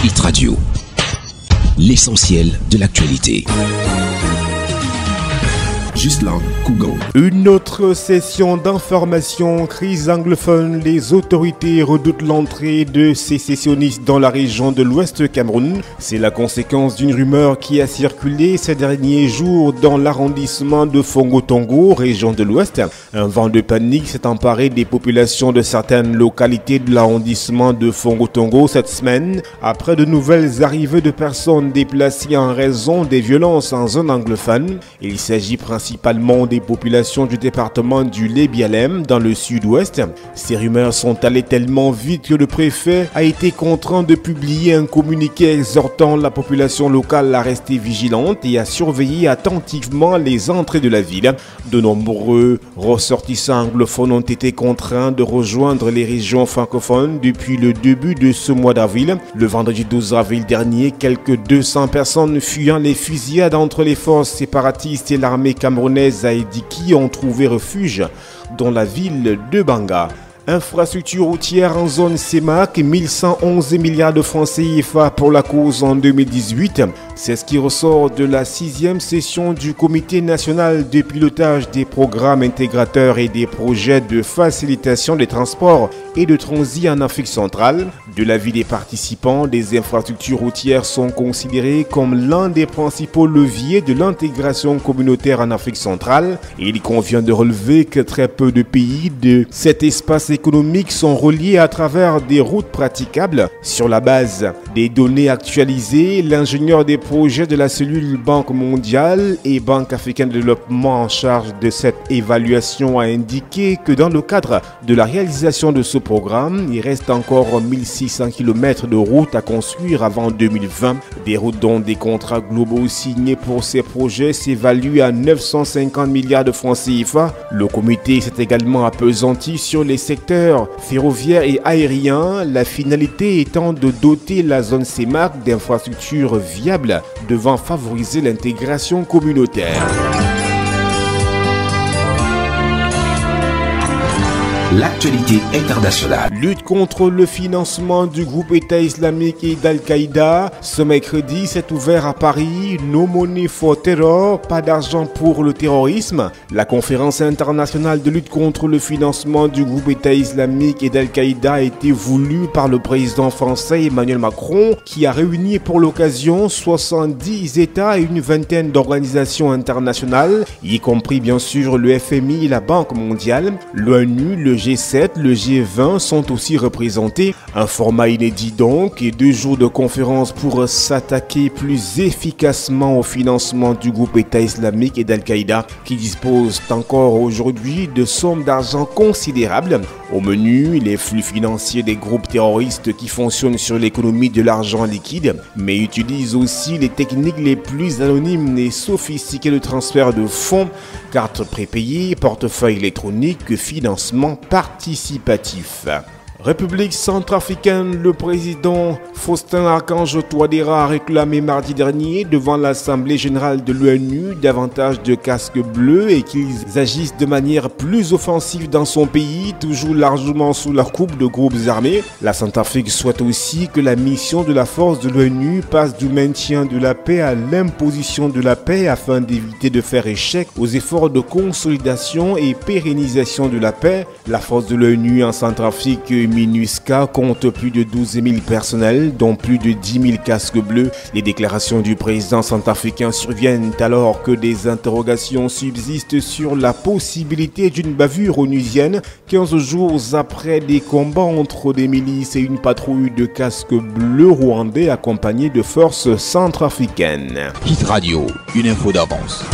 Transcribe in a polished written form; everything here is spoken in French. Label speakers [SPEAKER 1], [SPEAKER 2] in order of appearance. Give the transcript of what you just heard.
[SPEAKER 1] Hit Radio, l'essentiel de l'actualité. Gislain Cougon.
[SPEAKER 2] Une autre session d'information, crise anglophone. Les autorités redoutent l'entrée de sécessionnistes dans la région de l'Ouest Cameroun. C'est la conséquence d'une rumeur qui a circulé ces derniers jours dans l'arrondissement de Fongo-Tongo, région de l'Ouest. Un vent de panique s'est emparé des populations de certaines localités de l'arrondissement de Fongo-Tongo cette semaine, après de nouvelles arrivées de personnes déplacées en raison des violences en zone anglophone. Il s'agit principalement des populations du département du Lébialem dans le sud-ouest. Ces rumeurs sont allées tellement vite que le préfet a été contraint de publier un communiqué exhortant la population locale à rester vigilante et à surveiller attentivement les entrées de la ville. De nombreux ressortissants anglophones ont été contraints de rejoindre les régions francophones depuis le début de ce mois d'avril. Le vendredi 12 avril dernier, quelques 200 personnes fuyant les fusillades entre les forces séparatistes et l'armée camerounaise à Ediki ont trouvé refuge dans la ville de Banga. Infrastructure routière en zone CEMAC, 1111 milliards de francs CFA pour la cause en 2018. C'est ce qui ressort de la 6e session du Comité national de pilotage des programmes intégrateurs et des projets de facilitation des transports et de transit en Afrique centrale. De l'avis des participants, les infrastructures routières sont considérées comme l'un des principaux leviers de l'intégration communautaire en Afrique centrale. Et il convient de relever que très peu de pays de cet espace économiques sont reliés à travers des routes praticables. Sur la base des données actualisées, l'ingénieur des projets de la cellule Banque mondiale et Banque africaine de développement en charge de cette évaluation a indiqué que dans le cadre de la réalisation de ce programme, il reste encore 1600 km de routes à construire avant 2020. Des routes dont des contrats globaux signés pour ces projets s'évaluent à 950 milliards de francs CFA. Le comité s'est également appesanti sur les secteurs ferroviaire et aérien, la finalité étant de doter la zone CEMAC d'infrastructures viables devant favoriser l'intégration communautaire.
[SPEAKER 1] L'actualité internationale.
[SPEAKER 2] Lutte contre le financement du groupe État islamique et d'Al-Qaïda. Ce mercredi s'est ouvert à Paris No Money for Terror, pas d'argent pour le terrorisme. La conférence internationale de lutte contre le financement du groupe État islamique et d'Al-Qaïda a été voulue par le président français Emmanuel Macron, qui a réuni pour l'occasion 70 États et une vingtaine d'organisations internationales, y compris bien sûr le FMI et la Banque mondiale. L'ONU, le G7, le G20 sont aussi représentés. Un format inédit donc et 2 jours de conférence pour s'attaquer plus efficacement au financement du groupe État islamique et d'Al-Qaïda qui dispose encore aujourd'hui de sommes d'argent considérables. Au menu, les flux financiers des groupes terroristes qui fonctionnent sur l'économie de l'argent liquide, mais utilisent aussi les techniques les plus anonymes et sophistiquées de transfert de fonds, cartes prépayées, portefeuille électronique, financement participatif. République centrafricaine, le président Faustin Archange Touadéra a réclamé mardi dernier devant l'Assemblée générale de l'ONU davantage de casques bleus et qu'ils agissent de manière plus offensive dans son pays, toujours largement sous la coupe de groupes armés. La Centrafrique souhaite aussi que la mission de la force de l'ONU passe du maintien de la paix à l'imposition de la paix afin d'éviter de faire échec aux efforts de consolidation et pérennisation de la paix. La force de l'ONU en Centrafrique, MINUSCA, compte plus de 12 000 personnels, dont plus de 10 000 casques bleus. Les déclarations du président centrafricain surviennent alors que des interrogations subsistent sur la possibilité d'une bavure onusienne 15 jours après des combats entre des milices et une patrouille de casques bleus rwandais accompagnés de forces centrafricaines.
[SPEAKER 1] Hit Radio, une info d'avance.